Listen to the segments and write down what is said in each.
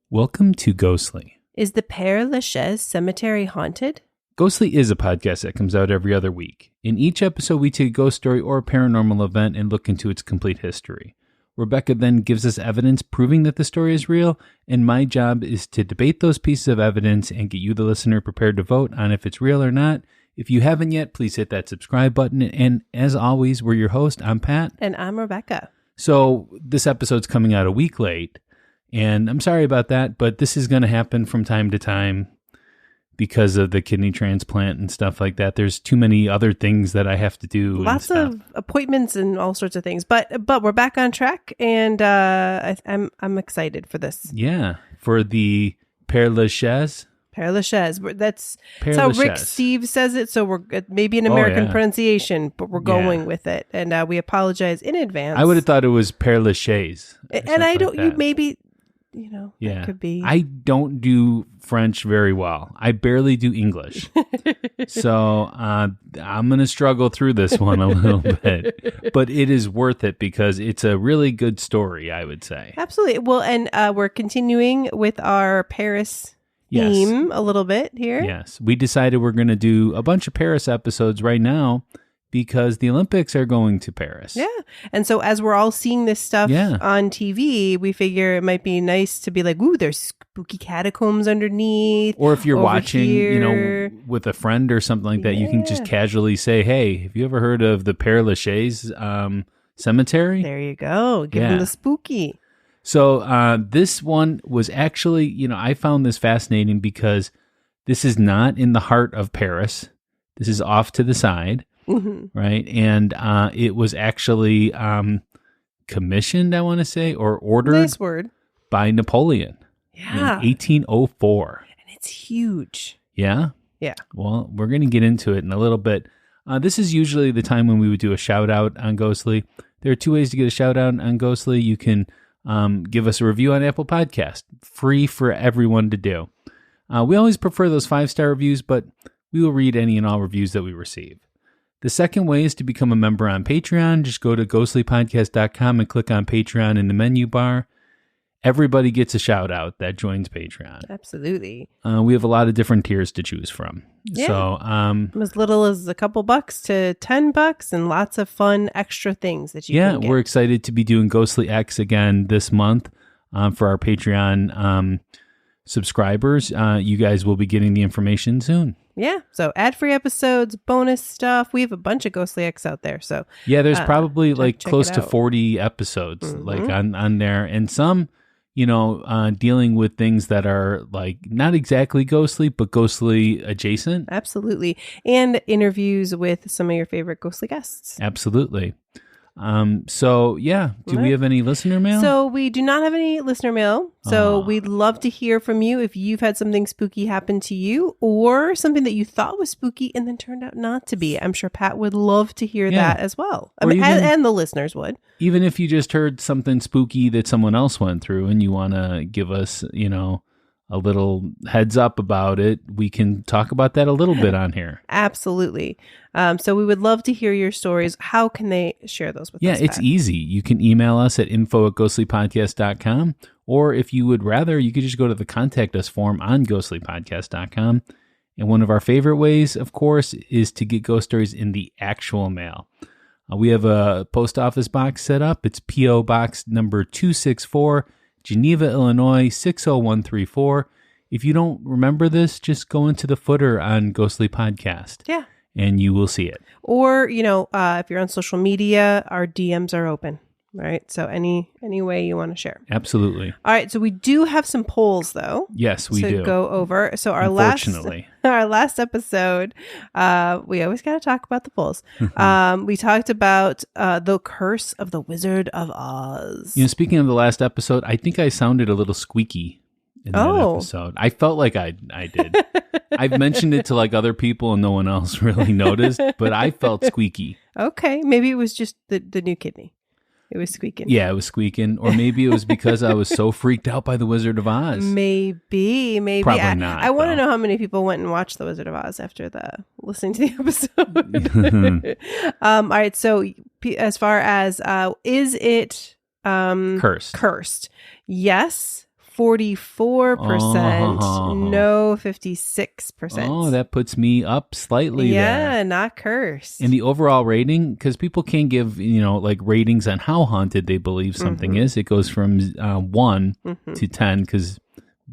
Welcome to Ghostly. Is the Pere Lachaise Cemetery haunted? Ghostly is a podcast that comes out every other week. In each episode, we take a ghost story or a paranormal event and look into its complete history. Rebecca then gives us evidence proving that the story is real, and my job is to debate those pieces of evidence and get you, the listener, prepared to vote on if it's real or not. If you haven't yet, please hit that subscribe button. And as always, we're your host. I'm Pat. And I'm Rebecca. So this episode's coming out a week late, and I'm sorry about that, but this is going to happen from time to time because of the kidney transplant and stuff like that. There's too many other things that I have to do. Lots of appointments and all sorts of things, but we're back on track, and I'm excited for this. Yeah, for the Pere Lachaise. Pere Lachaise. That's Pere how Lachaise. Rick Steve says it. So we're maybe an American pronunciation, but we're going with it, and we apologize in advance. I would have thought it was Pere Lachaise, and I don't. Like you maybe. That could be. I don't do French very well. I barely do English. So I'm going to struggle through this one a little bit. But it is worth it because it's a really good story, I would say. Absolutely. Well, and we're continuing with our Paris theme a little bit here. Yes. We decided we're going to do a bunch of Paris episodes right now because the Olympics are going to Paris. Yeah. And so as we're all seeing this stuff on TV, we figure it might be nice to be like, ooh, there's spooky catacombs underneath. Or if you're watching, here. with a friend or something like that, you can just casually say, hey, have you ever heard of the Pere Lachaise Cemetery? There you go. Give them the spooky. So this one was actually, I found this fascinating because this is not in the heart of Paris. This is off to the side. Mm-hmm. Right. And it was actually commissioned, I want to say, or ordered by Napoleon in 1804. And it's huge. Yeah. Yeah. Well, we're going to get into it in a little bit. This is usually the time when we would do a shout out on Ghostly. There are two ways to get a shout out on Ghostly. You can give us a review on Apple Podcast. Free for everyone to do. We always prefer those 5-star reviews, but we will read any and all reviews that we receive. The second way is to become a member on Patreon. Just go to ghostlypodcast.com and click on Patreon in the menu bar. Everybody gets a shout out that joins Patreon. Absolutely. We have a lot of different tiers to choose from. Yeah. So, as little as a couple bucks to $10 and lots of fun extra things that you can get. We're excited to be doing Ghostly X again this month for our Patreon subscribers. You guys will be getting the information soon. Yeah. So ad-free episodes, bonus stuff. We have a bunch of Ghostly X out there. So there's probably like close to 40 episodes like on there, and some, dealing with things that are like not exactly ghostly, but ghostly adjacent. Absolutely. And interviews with some of your favorite ghostly guests. Absolutely. Do we have any listener mail? So we do not have any listener mail. So we'd love to hear from you if you've had something spooky happen to you or something that you thought was spooky and then turned out not to be. I'm sure Pat would love to hear that as well. And the listeners would. Even if you just heard something spooky that someone else went through and you want to give us, a little heads up about it, we can talk about that a little bit on here. Absolutely. So we would love to hear your stories. How can they share those with us? Yeah, it's easy. You can email us at info@ghostlypodcast.com, or if you would rather, you could just go to the contact us form on ghostlypodcast.com. And one of our favorite ways, of course, is to get ghost stories in the actual mail. We have a post office box set up. It's P.O. Box number 264, Geneva, Illinois, 60134. If you don't remember this, just go into the footer on Ghostly Podcast. Yeah. And you will see it. Or, if you're on social media, our DMs are open. Right. So any way you want to share. Absolutely. All right. So we do have some polls, though. Yes, we do. To go over. So our last episode, we always got to talk about the polls. We talked about the curse of the Wizard of Oz. Speaking of the last episode, I think I sounded a little squeaky in that episode. I felt like I did. I've mentioned it to like other people and no one else really noticed, but I felt squeaky. Okay. Maybe it was just the new kidney. It was squeaking. Yeah, it was squeaking. Or maybe it was because I was so freaked out by The Wizard of Oz. Maybe. Probably not. I want to know how many people went and watched The Wizard of Oz after listening to the episode. All right. So as far as, is it cursed? Yes, 44%. No, 56%. Oh, that puts me up slightly there. Yeah, not cursed. And the overall rating, because people can give, like ratings on how haunted they believe something is. It goes from 1 to 10, because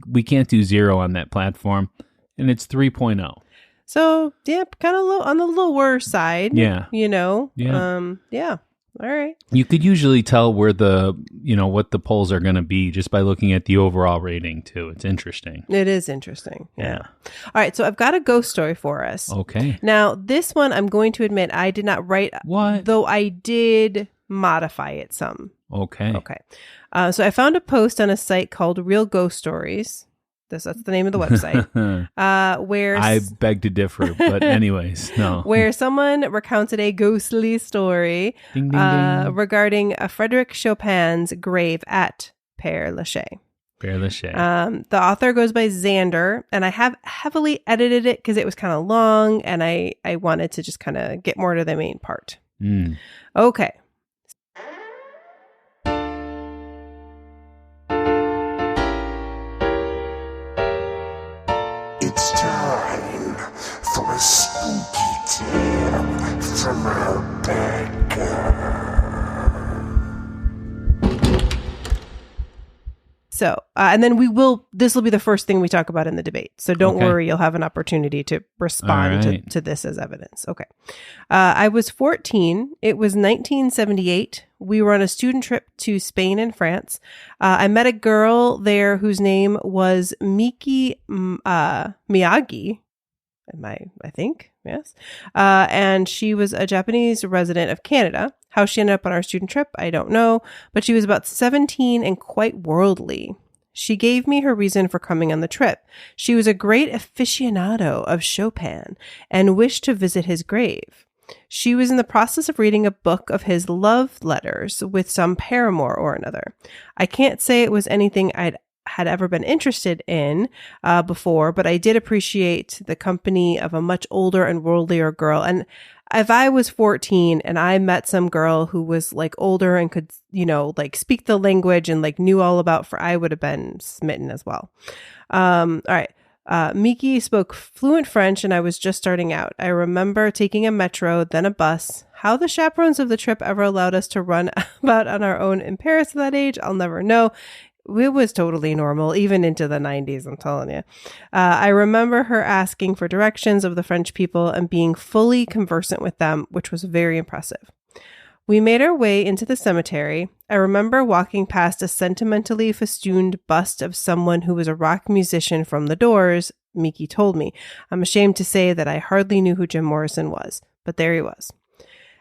we can't do 0 on that platform. And it's 3.0. So, yeah, kind of on the lower side. Yeah. Yeah. Yeah. All right. You could usually tell where what the polls are going to be just by looking at the overall rating, too. It's interesting. It is interesting. Yeah. All right. So I've got a ghost story for us. Okay. Now, this one, I'm going to admit, I did not write. What? Though I did modify it some. Okay. Okay. So I found a post on a site called Real Ghost Stories. That's the name of the website. Where I beg to differ, but anyways, no. Where someone recounted a ghostly story Ding, ding, ding. regarding Frédéric Chopin's grave at Père Lachaise. Père Lachaise. The author goes by Xander, and I have heavily edited it because it was kind of long, and I wanted to just kind of get more to the main part. Okay. It's time for a spooky tale from our Père. So, and then this will be the first thing we talk about in the debate. So don't worry, you'll have an opportunity to respond to this as evidence. Okay. I was 14. It was 1978. We were on a student trip to Spain and France. I met a girl there whose name was Miki Miyagi. I think, yes. And she was a Japanese resident of Canada. How she ended up on our student trip, I don't know. But she was about 17 and quite worldly. She gave me her reason for coming on the trip. She was a great aficionado of Chopin and wished to visit his grave. She was in the process of reading a book of his love letters with some paramour or another. I can't say it was anything had ever been interested in before, but I did appreciate the company of a much older and worldlier girl. And if I was 14 and I met some girl who was like older and could, like speak the language and like knew all about, I would have been smitten as well. All right. Miki spoke fluent French and I was just starting out. I remember taking a metro, then a bus. How the chaperones of the trip ever allowed us to run about on our own in Paris at that age, I'll never know. It was totally normal, even into the 90s, I'm telling you. I remember her asking for directions of the French people and being fully conversant with them, which was very impressive. We made our way into the cemetery. I remember walking past a sentimentally festooned bust of someone who was a rock musician from the Doors, Miki told me. I'm ashamed to say that I hardly knew who Jim Morrison was, but there he was.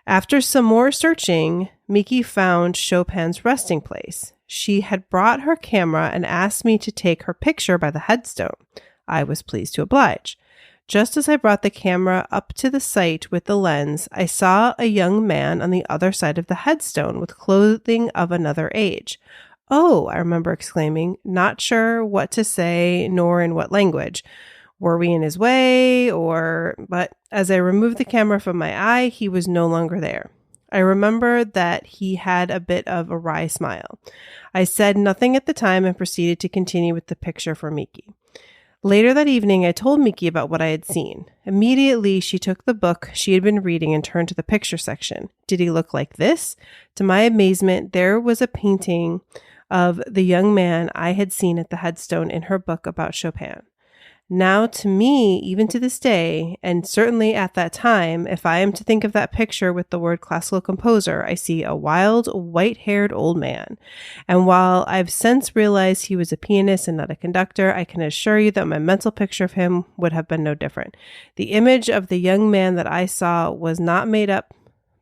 After some more searching, Miki found Chopin's resting place. She had brought her camera and asked me to take her picture by the headstone. I was pleased to oblige. Just as I brought the camera up to the site with the lens, I saw a young man on the other side of the headstone with clothing of another age. Oh, I remember exclaiming, not sure what to say nor in what language. Were we in his way but as I removed the camera from my eye, he was no longer there. I remember that he had a bit of a wry smile. I said nothing at the time and proceeded to continue with the picture for Miki. Later that evening, I told Miki about what I had seen. Immediately, she took the book she had been reading and turned to the picture section. Did he look like this? To my amazement, there was a painting of the young man I had seen at the headstone in her book about Chopin. Now, to me, even to this day, and certainly at that time, if I am to think of that picture with the word classical composer, I see a wild, white-haired old man. And while I've since realized he was a pianist and not a conductor, I can assure you that my mental picture of him would have been no different. The image of the young man that I saw was not made up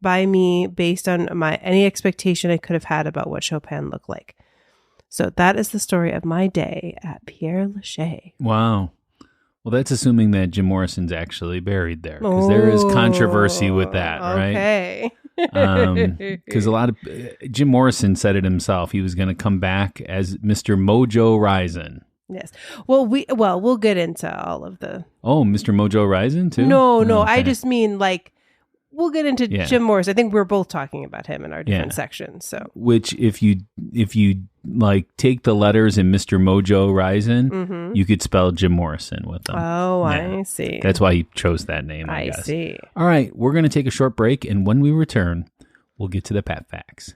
by me based on any expectation I could have had about what Chopin looked like. So that is the story of my day at Père Lachaise. Wow. Well, that's assuming that Jim Morrison's actually buried there, because there is controversy with that, right? Okay. Because a lot of Jim Morrison said it himself. He was going to come back as Mr. Mojo Rising. Yes. Well, we'll get into all of the. Oh, Mr. Mojo Rising too? No. Okay. I just mean like we'll get into Jim Morrison. I think we're both talking about him in our different sections. So, which if you like take the letters in Mr. Mojo Rising, you could spell Jim Morrison with them. Oh, I see. That's why he chose that name. I guess. See. All right, we're going to take a short break, and when we return, we'll get to the Pat Facts.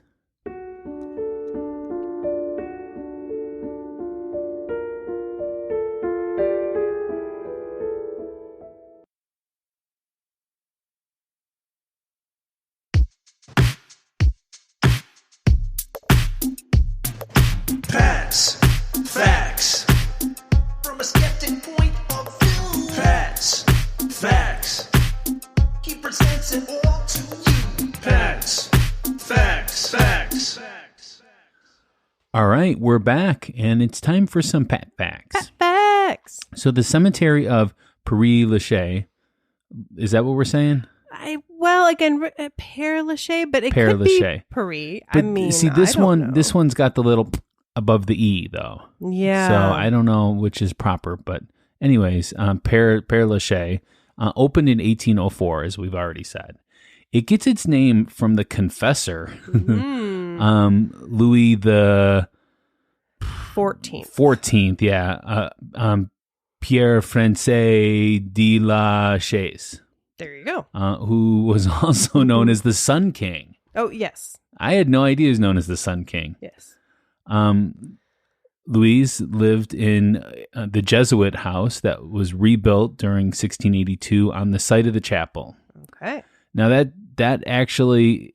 Pat's Facts. From a skeptic point of view. Pat's Facts. He presents it all to you. Pat's Facts. All right, we're back, and it's time for some Pat Facts. Pat Facts. So the cemetery of Pere Lachaise, is that what we're saying? Pere Lachaise, but it Pere could Lachaise. be Pere. But see, this one's got the little above the E, though. Yeah. So I don't know which is proper, but anyways, Pere Lachaise opened in 1804, as we've already said. It gets its name from the confessor, Louis the 14th, Pierre François de la Chaise. There you go. Who was also known as the Sun King. Oh, yes. I had no idea he was known as the Sun King. Yes. Louise lived in the Jesuit house that was rebuilt during 1682 on the site of the chapel. Okay. Now that actually,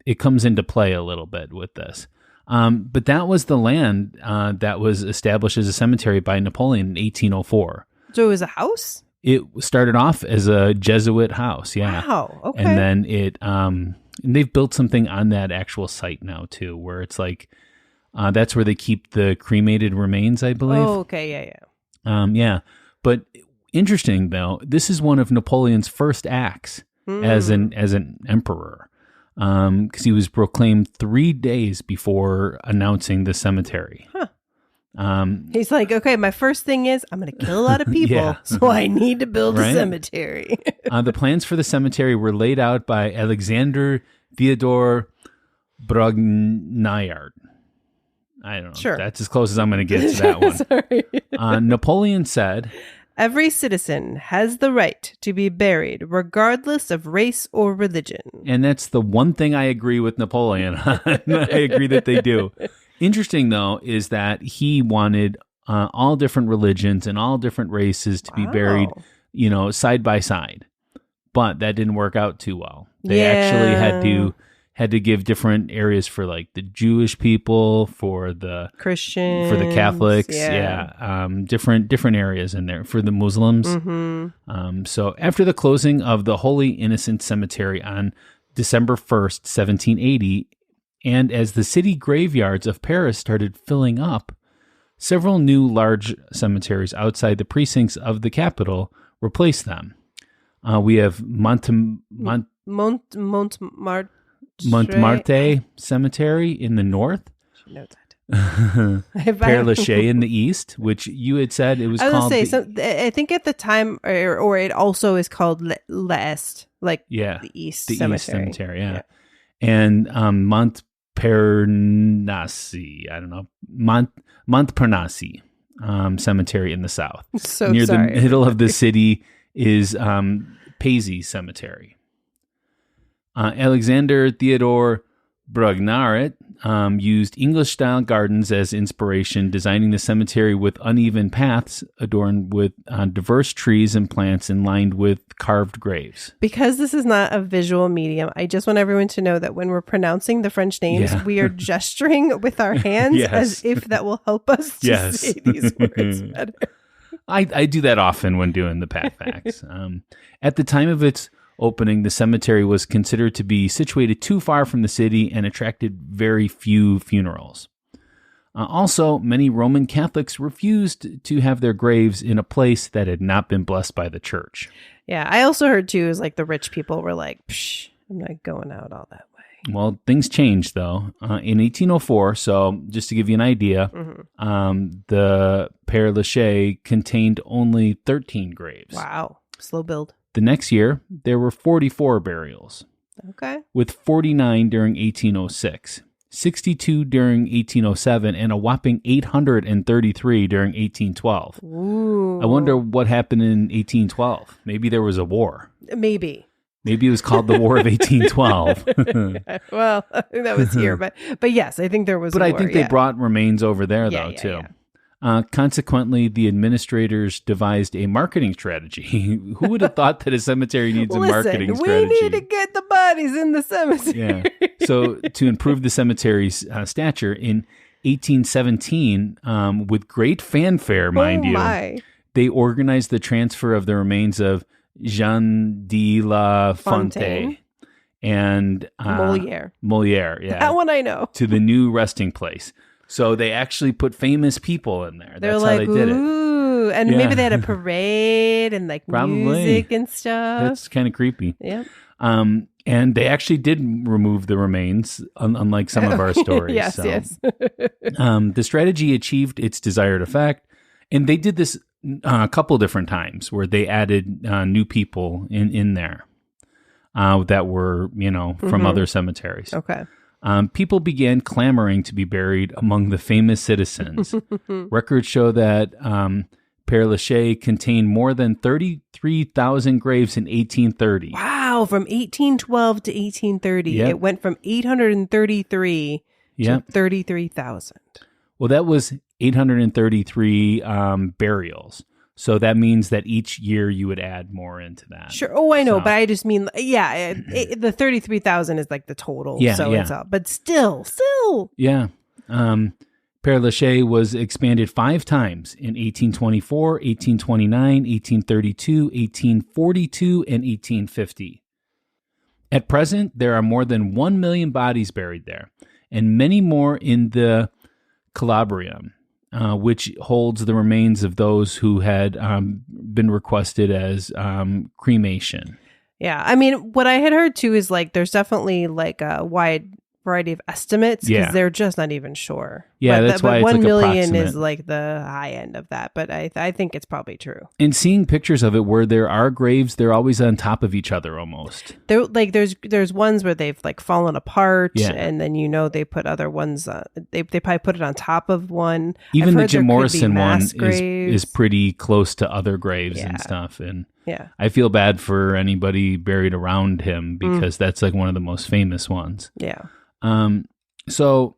it comes into play a little bit with this. But that was the land that was established as a cemetery by Napoleon in 1804. So it was a house? It started off as a Jesuit house, yeah. Wow, okay. And then and they've built something on that actual site now, too, where it's like, that's where they keep the cremated remains, I believe. Oh, okay, yeah. Yeah. But interesting, though, this is one of Napoleon's first acts as an emperor, because he was proclaimed 3 days before announcing the cemetery. Huh. He's like, okay, my first thing is I'm going to kill a lot of people, so I need to build a cemetery. The plans for the cemetery were laid out by Alexander Theodore Brogniart. I don't know. Sure. That's as close as I'm going to get to that one. Sorry. Napoleon said, every citizen has the right to be buried regardless of race or religion. And that's the one thing I agree with Napoleon on. I agree that they do. Interesting, though, is that he wanted all different religions and all different races to be buried, side by side. But that didn't work out too well. They actually had to give different areas for like the Jewish people, for the Christians, for the Catholics, different areas in there for the Muslims. So after the closing of the Holy Innocent Cemetery on December 1st, 1780, and as the city graveyards of Paris started filling up, several new large cemeteries outside the precincts of the capital replaced them. We have Montmartre Cemetery in the north. She knows that. Pere Lachaise in the east, which you had said it was called. I think at the time, or it also is called l'Est, like the East Cemetery. East Cemetery, yeah. And Montparnasse, I don't know, Montparnasse Cemetery in the south. So near sorry. the middle of the city is Paisy Cemetery. Alexander Theodore Brogniart used English-style gardens as inspiration, designing the cemetery with uneven paths adorned with diverse trees and plants and lined with carved graves. Because this is not a visual medium, I just want everyone to know that when we're pronouncing the French names, we are gesturing with our hands as if that will help us to say these words better. I do that often when doing the Pat Facts. At the time of its opening, the cemetery was considered to be situated too far from the city and attracted very few funerals. Also, many Roman Catholics refused to have their graves in a place that had not been blessed by the church. Yeah, I also heard too, is like the rich people were like, psh, I'm not going out all that way. Well, things changed though. In 1804, so just to give you an idea, the Pere Lachaise contained only 13 graves. Wow, slow build. The next year, there were 44 burials, Okay. with 49 during 1806, 62 during 1807, and a whopping 833 during 1812. Ooh. I wonder what happened in 1812. Maybe there was a war. Maybe. Maybe it was called the War of 1812. Well, I think that was here, but yes, I think there was. But a I war, think they brought remains over there, though, too. Yeah. Consequently, the administrators devised a marketing strategy. Who would have thought that a cemetery needs a marketing strategy? We need to get the bodies in the cemetery. Yeah. So to improve the cemetery's stature, in 1817, with great fanfare, mind you, they organized the transfer of the remains of Jean de la Fontaine and Molière, yeah. That one I know. To the new resting place. So they actually put famous people in there. They're That's like, how they did it. Ooh, and maybe they had a parade and like music and stuff. That's kind of creepy. Yeah. And they actually did remove the remains, unlike some of our stories. Yes. The strategy achieved its desired effect, and they did this a couple different times where they added new people in there that were, from other cemeteries. Okay. People began clamoring to be buried among the famous citizens. Records show that Pere Lachaise contained more than 33,000 graves in 1830. Wow, from 1812 to 1830, It went from 833 to 33,000. Well, that was 833 burials. So that means that each year you would add more into that. Sure. Oh, I know. But I just mean, the 33,000 is like the total. So it's up. But still. Yeah. Pere Lachaise was expanded 5 times in 1824, 1829, 1832, 1842, and 1850. At present, there are more than 1 million bodies buried there, and many more in the Calabrium, which holds the remains of those who had been requested as cremation. Yeah. I mean, what I had heard too is like there's definitely like a wide variety of estimates because they're just not even sure. Yeah, that's why it's 1 like million approximate. is like the high end of that, but I think it's probably true. And seeing pictures of it where there are graves, they're always on top of each other almost. There like there's ones where they've like fallen apart, and then they put other ones. They probably put it on top of one. Even the Jim Morrison one is pretty close to other graves and stuff. And I feel bad for anybody buried around him because that's like one of the most famous ones. Yeah. So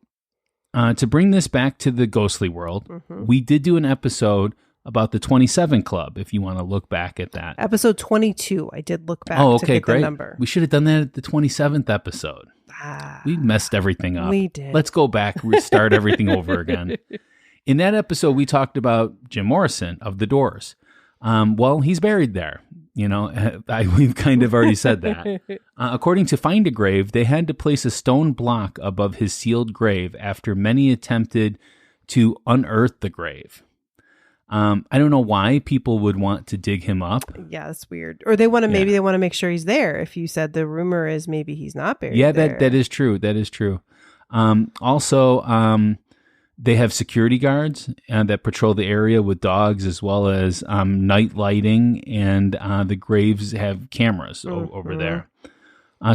to bring this back to the ghostly world, we did do an episode about the 27 Club, if you want to look back at that. Episode 22, I did look back to get the number. We should have done that at the 27th episode. We messed everything up. We did. Let's go back, restart everything over again. In that episode, we talked about Jim Morrison of The Doors. Well, he's buried there. We've kind of already said that. According to Find a Grave, they had to place a stone block above his sealed grave after many attempted to unearth the grave. I don't know why people would want to dig him up. Yeah, that's weird. Or they want to they want to make sure he's there. If you said the rumor is maybe he's not buried. Yeah, that is true. That is true. Also, they have security guards that patrol the area with dogs, as well as night lighting, and the graves have cameras over there.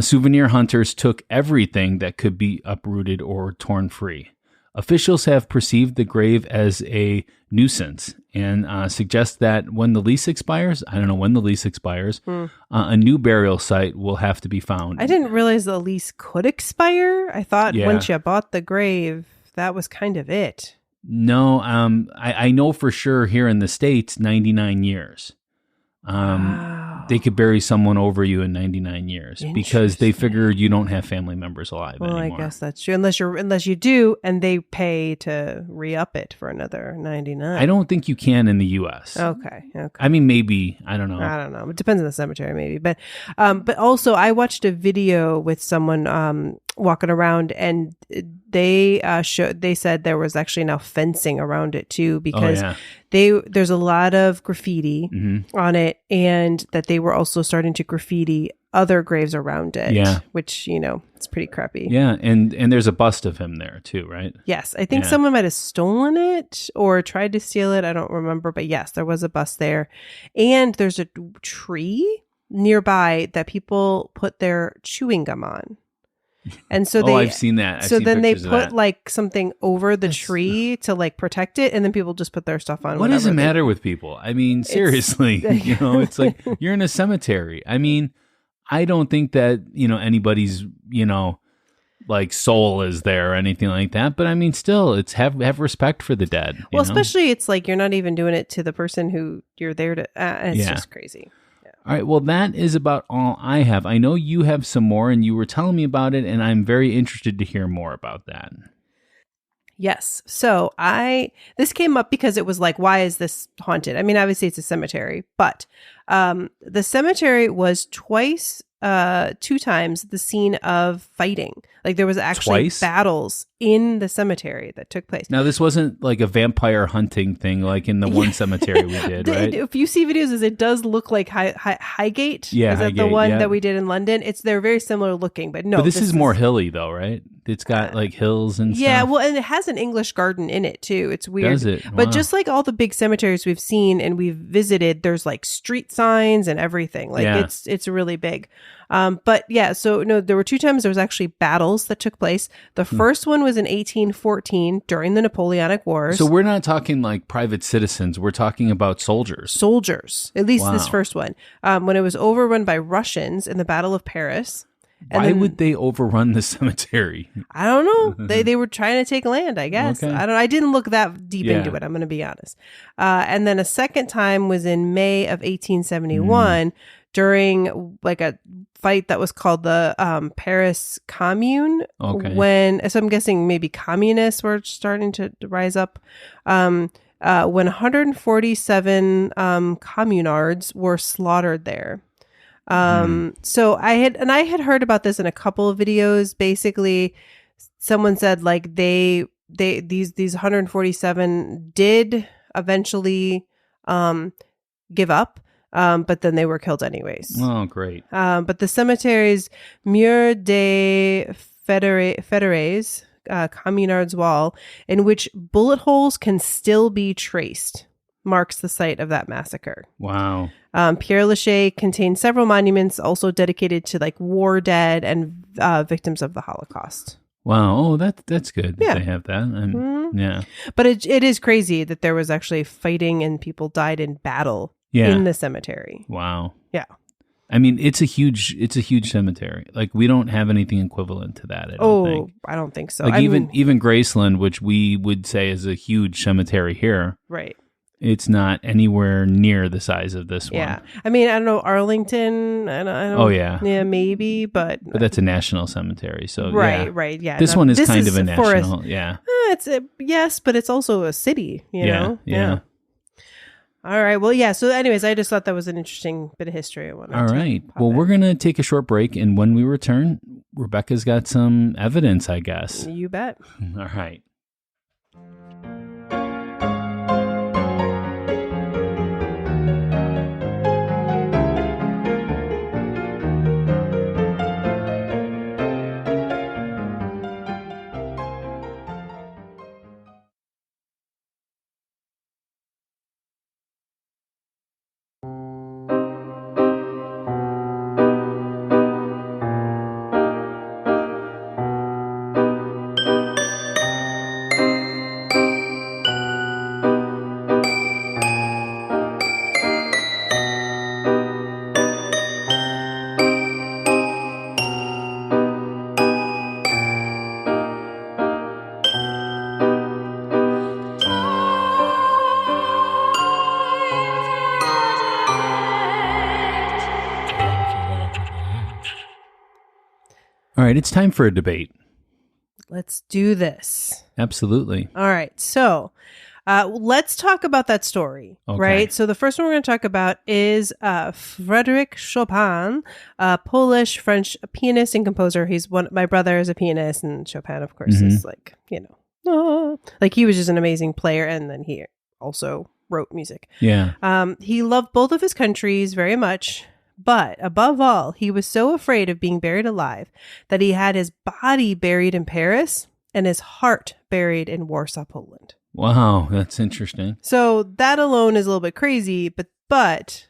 Souvenir hunters took everything that could be uprooted or torn free. Officials have perceived the grave as a nuisance and suggest that when the lease expires, I don't know when the lease expires, a new burial site will have to be found. I didn't realize the lease could expire. I thought once you bought the grave, that was kind of it. No, I know for sure here in the States, 99 years. They could bury someone over you in 99 years because they figure you don't have family members alive anymore. I guess that's true. Unless you do, and they pay to re-up it for another 99. I don't think you can in the U.S. Okay. I mean, maybe. I don't know. It depends on the cemetery, maybe. But also, I watched a video with someone walking around, and they said there was actually now fencing around it too because there's a lot of graffiti on it, and that they were also starting to graffiti other graves around it. Yeah, which it's pretty crappy. Yeah, and there's a bust of him there too, right? Yes, I think someone might have stolen it or tried to steal it. I don't remember, but yes, there was a bust there, and there's a tree nearby that people put their chewing gum on. And so I've seen that. So then they put like something over the tree to like protect it, and then people just put their stuff on. What does it matter with people? I mean, seriously, it's like you're in a cemetery. I mean, I don't think that, anybody's, like soul is there or anything like that. But I mean, still, it's have respect for the dead. Well, especially it's like you're not even doing it to the person who you're there to. It's just crazy. All right. Well, that is about all I have. I know you have some more, and you were telling me about it, and I'm very interested to hear more about that. Yes. So this came up because it was like, why is this haunted? I mean, obviously it's a cemetery, but the cemetery was two times the scene of fighting. Like there was actually battles in the cemetery that took place. Now, this wasn't like a vampire hunting thing like in the one cemetery we did, right? If you see videos, it does look like Highgate. Yeah, is that the one that we did in London? They're very similar looking, but no. But this is more hilly though, right? It's got like hills and stuff. Yeah, well, and it has an English garden in it too. It's weird. Does it? Wow. But just like all the big cemeteries we've seen and we've visited, there's like street signs and everything. Like it's really big. But yeah, so no, there were two times there was actually battles that took place. The first one was in 1814 during the Napoleonic Wars. So we're not talking like private citizens. We're talking about soldiers. Soldiers, at least this first one. When it was overrun by Russians in the Battle of Paris. Why would they overrun the cemetery? I don't know. They were trying to take land, I guess. Okay. I didn't look that deep into it. I'm going to be honest. And then a second time was in May of 1871 during like a fight that was called the Paris Commune. Okay. So I'm guessing maybe communists were starting to rise up. When 147 communards were slaughtered there. So I had heard about this in a couple of videos. Basically, someone said like these 147 did eventually give up, but then they were killed anyways. Oh, great! But the cemetery's Mur des Fédérés, Communards Wall, in which bullet holes can still be traced, marks the site of that massacre. Wow. Pere Lachaise contains several monuments also dedicated to like war dead and victims of the Holocaust. Wow. Oh, that's good. Yeah. They have that. Yeah. But it is crazy that there was actually fighting and people died in battle in the cemetery. Wow. Yeah. I mean, it's a huge cemetery. Like we don't have anything equivalent to that. I don't think. I don't think so. Like even Graceland, which we would say is a huge cemetery here. Right. It's not anywhere near the size of this one. Yeah. I mean, I don't know, Arlington. I don't, oh, yeah. Yeah, maybe, but that's a national cemetery. So, right. Yeah. This one is kind of a national. Yeah. Yes, but it's also a city, you know? Yeah. All right. Well, yeah. So anyways, I just thought that was an interesting bit of history. All right. Well, we're going to take a short break. And when we return, Rebecca's got some evidence, I guess. You bet. All right. All right, it's time for a debate. Let's do this. Absolutely. All right, so let's talk about that story, right? So the first one we're going to talk about is Frédéric Chopin, a Polish-French pianist and composer. My brother is a pianist, and Chopin, of course, is like, like he was just an amazing player, and then he also wrote music. Yeah. He loved both of his countries very much. But above all, he was so afraid of being buried alive that he had his body buried in Paris and his heart buried in Warsaw, Poland. Wow, that's interesting. So that alone is a little bit crazy, but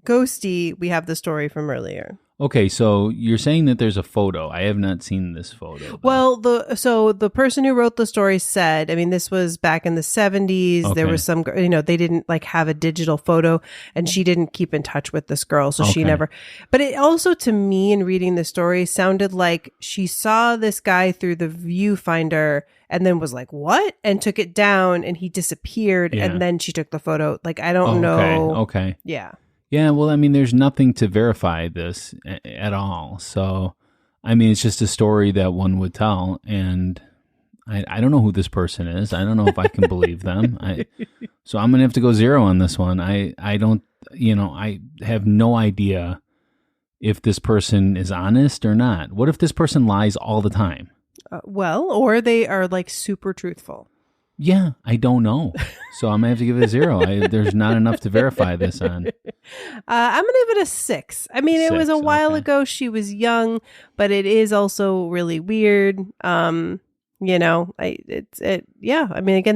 ghosty, we have the story from earlier. Okay, so you're saying that there's a photo. I have not seen this photo, though. Well, the person who wrote the story said, I mean, this was back in the 70s. Okay. There was some, they didn't like have a digital photo, and she didn't keep in touch with this girl. So she Okay. never, but it also, to me, in reading the story, sounded like she saw this guy through the viewfinder and then was like, what? And took it down, and he disappeared. Yeah. And then she took the photo. Like, I don't know. Okay. Yeah. Yeah, well, I mean, there's nothing to verify this at all. So, I mean, it's just a story that one would tell. And I don't know who this person is. I don't know if I can believe them. So I'm going to have to go 0 on this one. I don't, I have no idea if this person is honest or not. What if this person lies all the time? Well, or they are like super truthful. Yeah, I don't know. So I'm going to have to give it a 0. There's not enough to verify this on. I'm going to give it a 6. I mean, it was a 6, while okay. ago. She was young, but it is also really weird. I mean, again,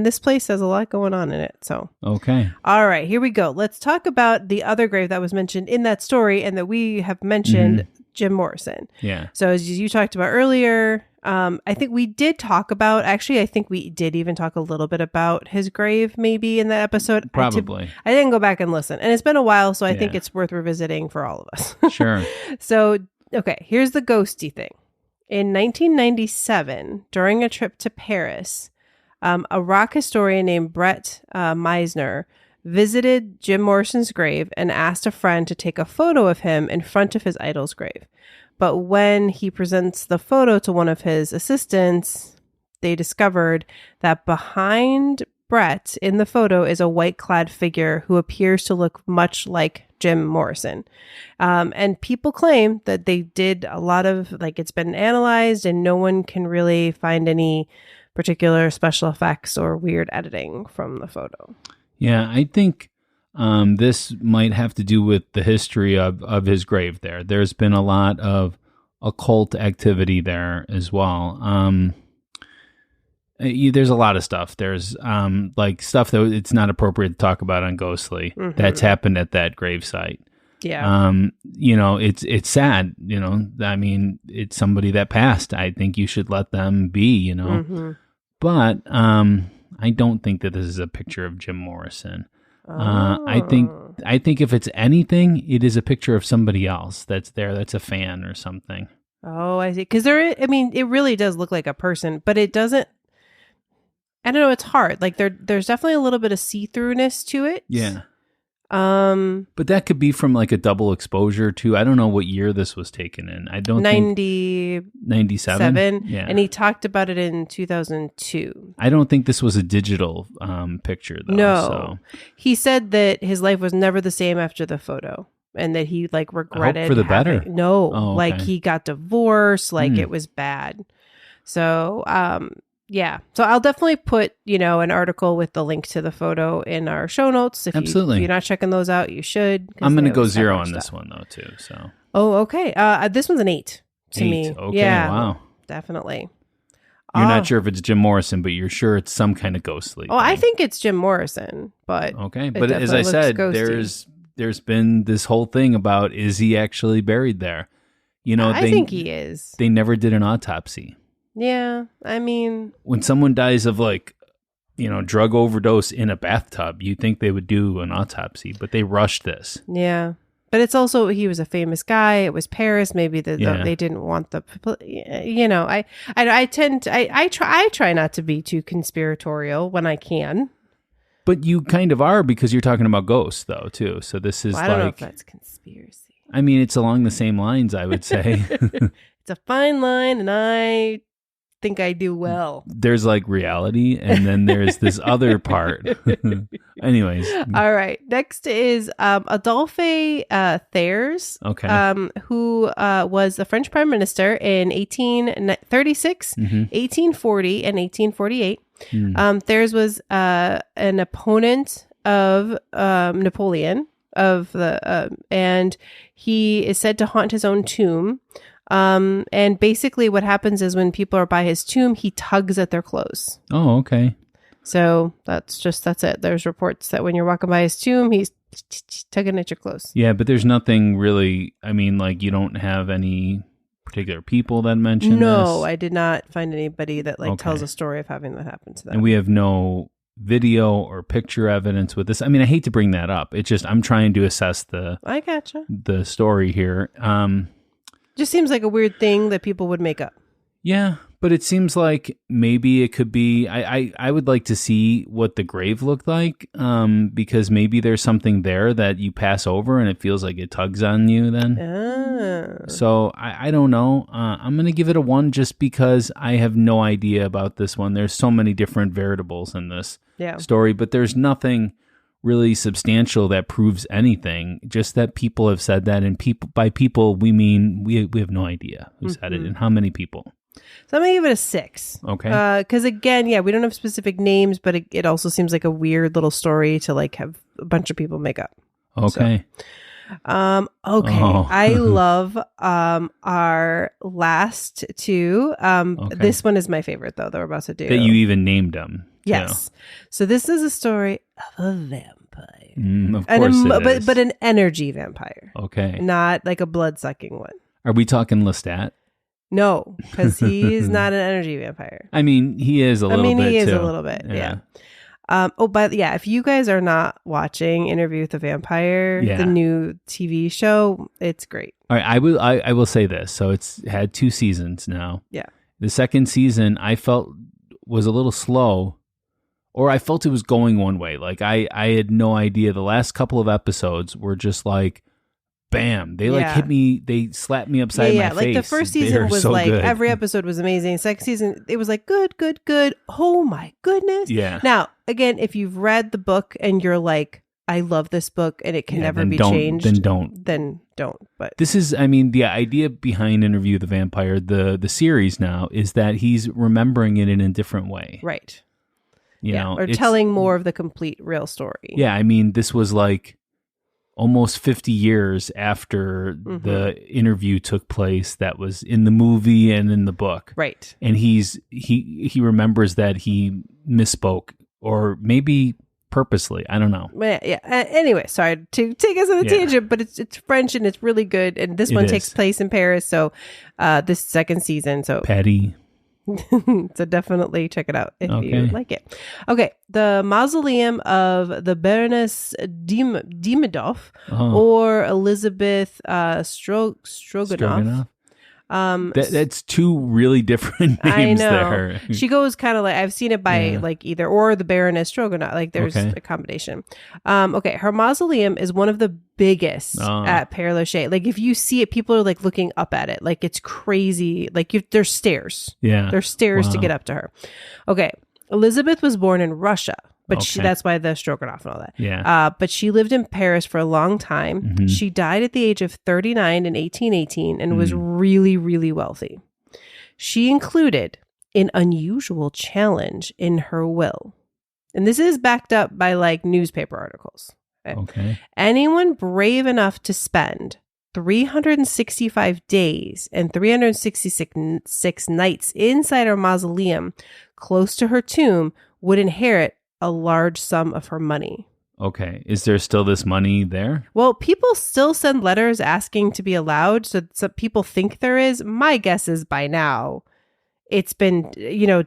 this place has a lot going on in it. So, Okay. all right, here we go. Let's talk about the other grave that was mentioned in that story and that we have mentioned, Jim Morrison. Yeah. So as you talked about earlier, I think we did talk about, actually, I think we did even talk a little bit about his grave maybe in that episode. Probably. I didn't go back and listen. And it's been a while, so I think Yeah. it's worth revisiting for all of us. Sure. So, okay, here's the ghosty thing. In 1997, during a trip to Paris, a rock historian named Brett Meisner visited Jim Morrison's grave and asked a friend to take a photo of him in front of his idol's grave. But when he presents the photo to one of his assistants, they discovered that behind Brett in the photo is a white-clad figure who appears to look much like Jim Morrison. And people claim that they did a lot of, like, it's been analyzed and no one can really find any particular special effects or weird editing from the photo. Yeah, I think this might have to do with the history of his grave there. There's been a lot of occult activity there as well. There's a lot of stuff. There's like stuff that it's not appropriate to talk about on Ghostly that's happened at that gravesite. Yeah. It's sad, I mean, it's somebody that passed. I think you should let them be, But I don't think that this is a picture of Jim Morrison. I think if it's anything, it is a picture of somebody else that's there. That's a fan or something. Oh, I see. Because it really does look like a person, but it doesn't. I don't know. It's hard. Like there's definitely a little bit of see-throughness to it. Yeah. But that could be from like a double exposure too. I don't know what year this was taken in. I don't think 97. Yeah. And he talked about it in 2002. I don't think this was a digital picture though. No. So. He said that his life was never the same after the photo and that he like regretted for the better. No, Oh, okay. like he got divorced, like it was bad. So, yeah. So I'll definitely put, an article with the link to the photo in our show notes. Absolutely. If you're not checking those out, you should. I'm going to go 0 on this one though too. So. Oh, okay. This one's an 8 to 8. me. Okay. Yeah, Wow. definitely. You're not sure if it's Jim Morrison, but you're sure it's some kind of ghostly. Oh, I thing. think it's Jim Morrison, but Okay. it But as I definitely said, looks ghosty. there's been this whole thing about, is he actually buried there? I think he is. They never did an autopsy. Yeah, I mean, When someone dies of drug overdose in a bathtub, you think they would do an autopsy, but they rushed this. yeah. But it's also, he was a famous guy. It was Paris. Maybe Yeah. they didn't want the, I try not to be too conspiratorial when I can. But you kind of are, because you're talking about ghosts though too. So this is Well, I don't know if that's conspiracy. I mean, it's along the same lines, I would say. It's a fine line, and I think I do well. There's like reality, and then there's this other part. Anyways. All right. Next is Adolphe Thiers, Okay. who was the French prime minister in 1836, 1840, and 1848. Thiers was an opponent of Napoleon, and he is said to haunt his own tomb. And basically what happens is when people are by his tomb, he tugs at their clothes. Oh, okay. So that's it. There's reports that when you're walking by his tomb, he's tugging at your clothes. Yeah, but there's nothing really. I mean, like you don't have any particular people that mention No, this? I did not find anybody that like Okay. tells a story of having that happen to them. And we have no video or picture evidence with this. I mean, I hate to bring that up. It's just I'm trying to assess I gotcha. the story here. Just seems like a weird thing that people would make up. Yeah, but it seems like maybe it could be. I would like to see what the grave looked like, because maybe there's something there that you pass over and it feels like it tugs on you then. So I don't know. I'm going to give it a 1 just because I have no idea about this one. There's so many different variables in this story, but there's nothing really substantial that proves anything. Just that people have said that, and by people we mean we have no idea who said it and how many people. So I'm going to give it a 6. Okay. Because again, we don't have specific names, but it also seems like a weird little story to like have a bunch of people make up. Okay. Okay. Oh. I love our last 2. This one is my favorite though that we're about to do. That you even named them. Yes. So this is a story of a vampire. Of course it is. But an energy vampire. Okay. Not like a blood-sucking one. Are we talking Lestat? No, because he is not an energy vampire. I mean, he is a little bit, he is too. a little bit, yeah. If you guys are not watching Interview with the Vampire, the new TV show, it's great. All right, I will say this. So it's had 2 seasons now. Yeah. The second season I felt was a little slow, or I felt it was going one way. Like I had no idea. The last couple of episodes were just like, bam, they like hit me, they slapped me upside my face. Like the first season was so like good. every episode was amazing. Second season, it was like good. Oh my goodness. Yeah. Now, again, if you've read the book and you're like, I love this book and it can never be changed, then don't. But this is, I mean, the idea behind Interview with the Vampire, the series now, is that he's remembering it in a different way. Right. You know, or telling more of the complete real story. Yeah, I mean, this was like almost 50 years after the interview took place that was in the movie and in the book. Right. And he remembers that he misspoke, or maybe purposely. I don't know. Yeah. Anyway, sorry to take us on a tangent, but it's French and it's really good. And this one takes place in Paris. So this second season. So Patty. So definitely check it out if you like it. Okay, the mausoleum of the Baroness Demidov or Elizabeth Stroganoff. That's 2 really different names there. She goes kind of like, I've seen it by like either or the Baroness Stroganoff. Like there's a combination. Her mausoleum is one of the biggest at Pere Lachaise. Like if you see it, people are like looking up at it. Like it's crazy. Like there's stairs. Yeah. There's stairs to get up to her. Okay. Elizabeth was born in Russia. But that's why the Stroganoff and all that. Yeah. But she lived in Paris for a long time. She died at the age of 39 in 1818 and was really, really wealthy. She included an unusual challenge in her will. And this is backed up by like newspaper articles. Okay. Anyone brave enough to spend 365 days and 366 nights inside her mausoleum close to her tomb would inherit a large sum of her money. Okay. Is there still this money there? Well, people still send letters asking to be allowed. So some people think there is. My guess is by now it's been,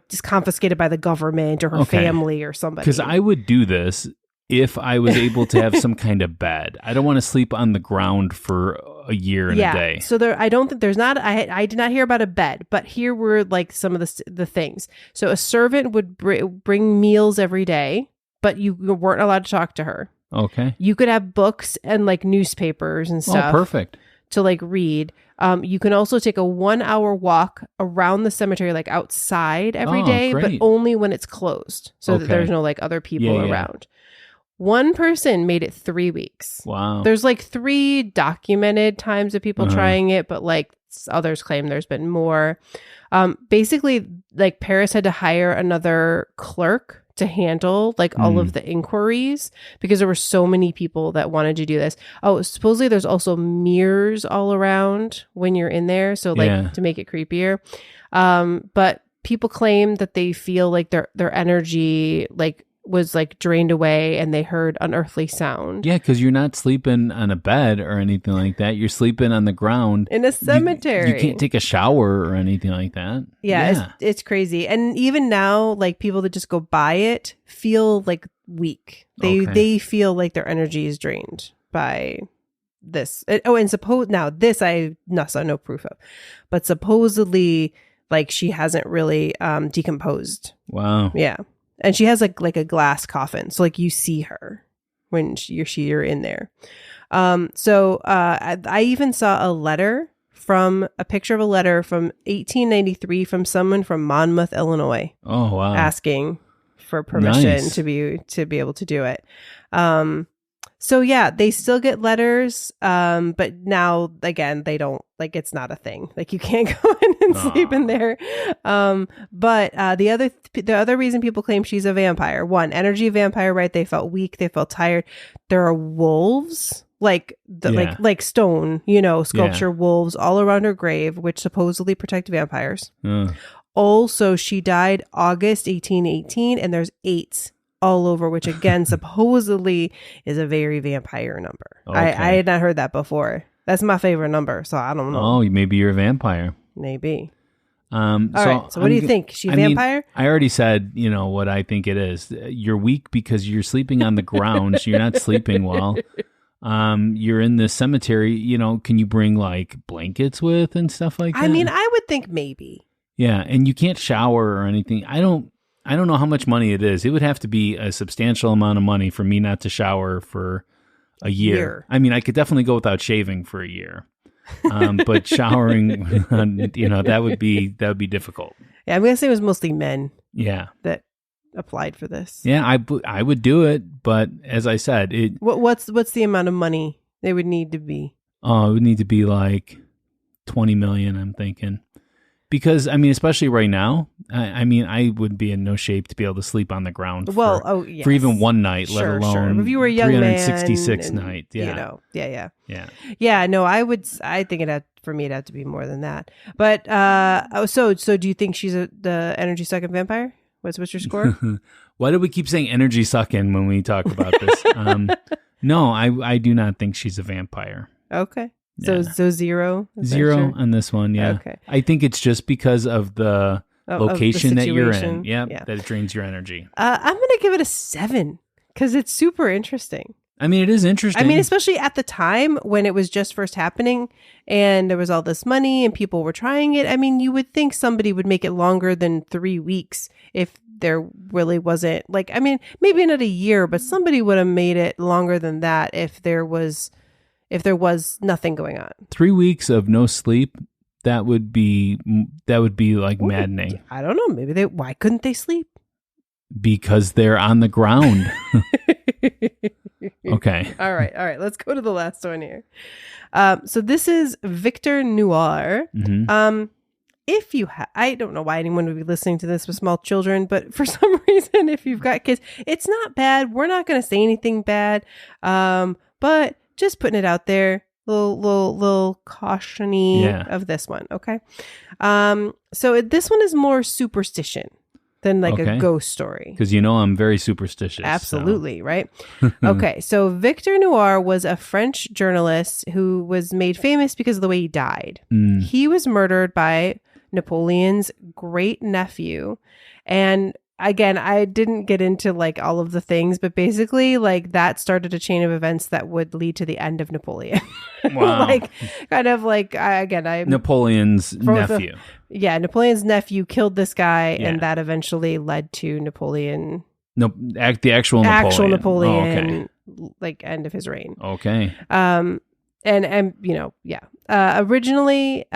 just confiscated by the government or her family or somebody. Because I would do this if I was able to have some kind of bed. I don't want to sleep on the ground for a year and a day. So I don't think there's not, I did not hear about a bed, but here were like some of the things. So a servant would bring meals every day, but you weren't allowed to talk to her. Okay. You could have books and like newspapers and stuff. Oh, perfect. To like read. You can also take a 1-hour walk around the cemetery, like outside every day, great. but only when it's closed. So that there's no like other people around. One person made it 3 weeks. Wow. There's like 3 documented times of people trying it, but like others claim there's been more. Basically, like Paris had to hire another clerk to handle like all of the inquiries because there were so many people that wanted to do this. Oh, supposedly there's also mirrors all around when you're in there. So like to make it creepier. But people claim that they feel like their energy like was like drained away and they heard unearthly sound. Yeah, because you're not sleeping on a bed or anything like that. You're sleeping on the ground. In a cemetery. You can't take a shower or anything like that. Yeah. It's crazy. And even now, like people that just go by it feel like weak. They feel like their energy is drained by this. Oh, and this I saw no proof of. But supposedly, like she hasn't really decomposed. Wow. Yeah. And she has like a glass coffin. So like you see her when you're in there. So I even saw a picture of a letter from 1893 from someone from Monmouth, Illinois. Oh, wow. Asking for permission Nice. to be able to do it. So yeah, they still get letters, but now again they don't, like it's not a thing. Like you can't go in and sleep in there. But the other reason people claim she's a vampire, one, energy vampire, right? They felt weak, they felt tired. There are wolves, like stone, sculpture wolves all around her grave, which supposedly protect vampires. Also, she died August 1818, and there's 8 all over, which again supposedly is a very vampire number. Okay. I had not heard that before. That's my favorite number, so I don't know. Oh, maybe you're a vampire. Maybe. All right. So what do you think? Is she a vampire? I already said, what I think it is. You're weak because you're sleeping on the ground, so you're not sleeping well. You're in the cemetery. Can you bring like blankets with and stuff like that? I mean, I would think maybe. Yeah, and you can't shower or anything. I don't know how much money it is. It would have to be a substantial amount of money for me not to shower for a year. I mean, I could definitely go without shaving for a year. But showering, that would be difficult. Yeah, I'm going to say it was mostly men. Yeah. That applied for this. Yeah, I would do it, but as I said, what's the amount of money they would need to be? Oh, it would need to be like 20 million, I'm thinking. Because, I mean, especially right now, I would be in no shape to be able to sleep on the ground for even one night, let alone if you were a young 366 man, night. Yeah. Yeah, no, I think it'd have to be more than that. But, so do you think she's the energy sucking vampire? What's your score? Why do we keep saying energy sucking when we talk about this? No, I do not think she's a vampire. Okay. So 0? Zero on this one, yeah. Okay. I think it's just because of the location that you're in. Yeah, that it drains your energy. I'm going to give it a 7 because it's super interesting. I mean, it is interesting. I mean, especially at the time when it was just first happening and there was all this money and people were trying it. I mean, you would think somebody would make it longer than 3 weeks if there really wasn't maybe not a year, but somebody would have made it longer than that if there was nothing going on. 3 weeks of no sleep, that would be like maddening. I don't know. Maybe why couldn't they sleep? Because they're on the ground. Okay. All right. Let's go to the last one here. So this is Victor Noir. Mm-hmm. If you I don't know why anyone would be listening to this with small children, but for some reason, if you've got kids, it's not bad. We're not going to say anything bad. But just putting it out there, little caution-y of this one, okay? So this one is more superstition than a ghost story. Because I'm very superstitious. Absolutely, right? Okay, so Victor Noir was a French journalist who was made famous because of the way he died. He was murdered by Napoleon's great-nephew, and again, I didn't get into all of the things, but basically that started a chain of events that would lead to the end of Napoleon. Wow. Napoleon's nephew. Napoleon's nephew killed this guy, and that eventually led to Napoleon. No, the actual Napoleon. End of his reign. Okay. Originally,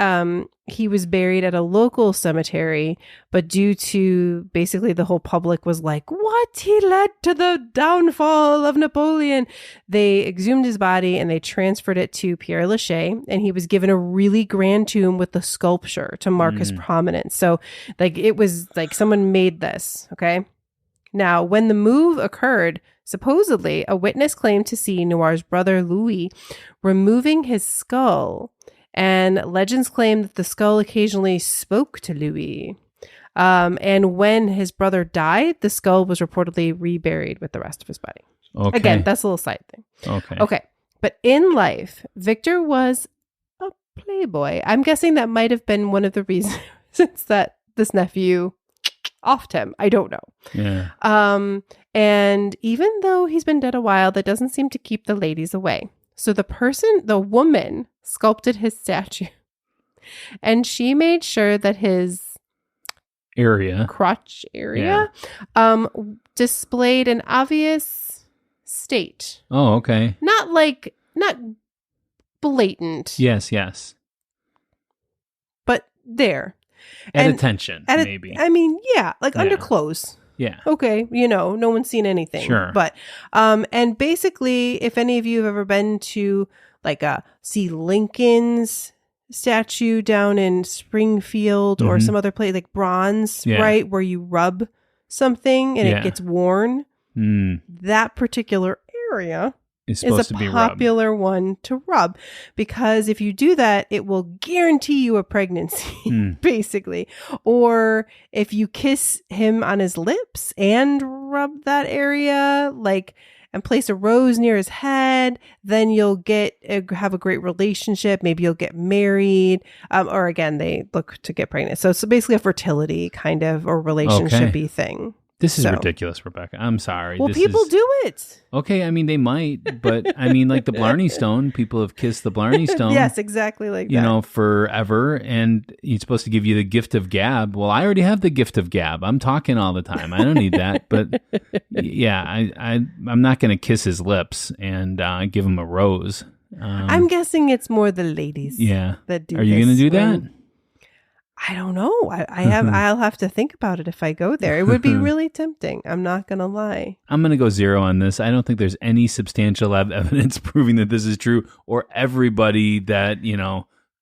he was buried at a local cemetery, but due to basically the whole public was like, what? He led to the downfall of Napoleon. They exhumed his body and they transferred it to Pere Lachaise, and he was given a really grand tomb with the sculpture to mark his prominence. So it was someone made this. Okay. Now, when the move occurred, supposedly a witness claimed to see Noir's brother Louis removing his skull, and legends claim that the skull occasionally spoke to Louis. And when his brother died, the skull was reportedly reburied with the rest of his body. Okay. Again, that's a little side thing. Okay. Okay. But in life, Victor was a playboy. I'm guessing that might have been one of the reasons that this nephew offed him. I don't know. Yeah. And even though he's been dead a while, that doesn't seem to keep the ladies away. So the woman sculpted his statue. And she made sure that his crotch area displayed an obvious state. Oh, okay. Not blatant. Yes. But there. At attention, maybe. I mean, yeah, like under clothes. Yeah. Okay, no one's seen anything. Sure. But, and basically, if any of you have ever been to see Lincoln's statue down in Springfield or some other place, like bronze, right, where you rub something and it gets worn, that particular area is a popular one to rub, because if you do that, it will guarantee you a pregnancy, basically. Or if you kiss him on his lips and rub that area, and place a rose near his head, then you'll have a great relationship. Maybe you'll get married, or again, they look to get pregnant. So it's basically a fertility kind of or relationship-y thing. This is ridiculous, Rebecca. I'm sorry. Well, people do it. Okay, I mean, they might, but I mean, like the Blarney Stone, people have kissed the Blarney Stone. Yes, exactly like that. Forever, and he's supposed to give you the gift of gab. Well, I already have the gift of gab. I'm talking all the time. I don't need that. But yeah, I'm not going to kiss his lips and give him a rose. I'm guessing it's more the ladies. Yeah. That do. Are you going to do that? I don't know. I'll have to think about it if I go there. It would be really tempting. I'm not going to lie. I'm going to go 0 on this. I don't think there's any substantial evidence proving that this is true, or everybody that,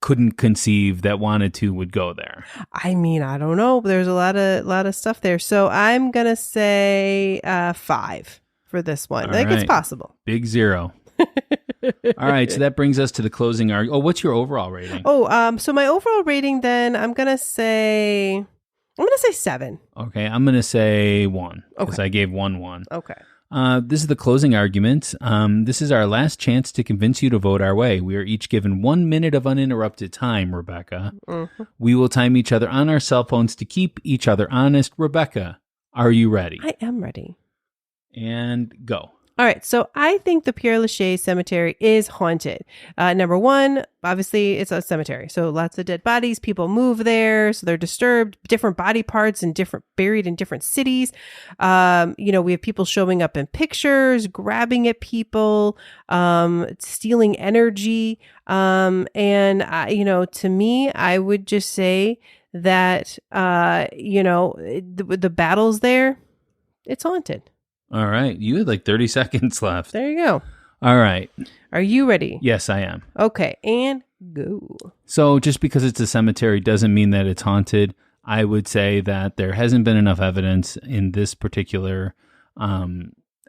couldn't conceive that wanted to would go there. I mean, I don't know. There's a lot of stuff there. So I'm going to say 5 for this one. It's possible. Big 0. All right, so that brings us to the closing argument. Oh, what's your overall rating? So my overall rating then, I'm gonna say 7. Okay, I'm gonna say 1 because I gave 1. Okay. This is the closing argument. This is our last chance to convince you to vote our way. We are each given 1 minute of uninterrupted time, Rebecca. Mm-hmm. We will time each other on our cell phones to keep each other honest. Rebecca, are you ready? I am ready. And go. All right, so I think the Pere Lachaise Cemetery is haunted. Number one, obviously, it's a cemetery, so lots of dead bodies. People move there, so they're disturbed. Different body parts and buried in different cities. We have people showing up in pictures, grabbing at people, stealing energy. To me, I would just say that the battles there, it's haunted. All right. You had like 30 seconds left. There you go. All right. Are you ready? Yes, I am. Okay. And go. So just because it's a cemetery doesn't mean that it's haunted. I would say that there hasn't been enough evidence in this particular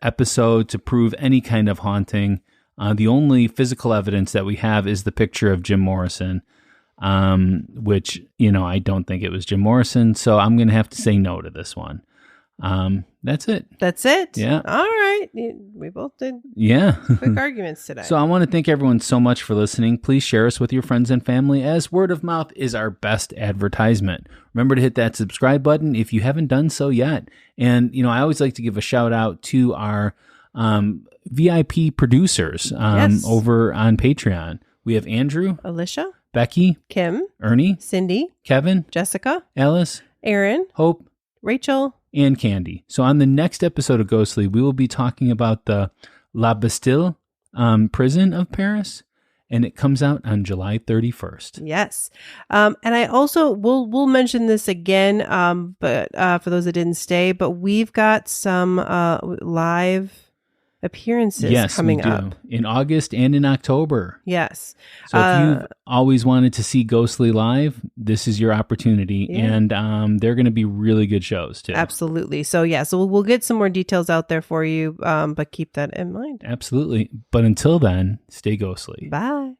episode to prove any kind of haunting. The only physical evidence that we have is the picture of Jim Morrison, which, I don't think it was Jim Morrison. So I'm going to have to say no to this one. That's it. That's it? Yeah. All right. We both did quick arguments today. So I want to thank everyone so much for listening. Please share us with your friends and family, as word of mouth is our best advertisement. Remember to hit that subscribe button if you haven't done so yet. And, I always like to give a shout out to our VIP producers over on Patreon. We have Andrew, Alicia, Becky, Kim, Ernie, Cindy, Kevin, Jessica, Alice, Aaron, Hope, Rachel, and Candy. So on the next episode of Ghostly, we will be talking about the La Bastille prison of Paris, and it comes out on July 31st. Yes. And I also, we'll mention this again, but for those that didn't stay, but we've got some live appearances coming up in August and in October. Yes. So if you've always wanted to see Ghostly live, this is your opportunity. Yeah. And they're going to be really good shows too. Absolutely. So we'll get some more details out there for you, but keep that in mind. Absolutely. But until then, stay ghostly. Bye.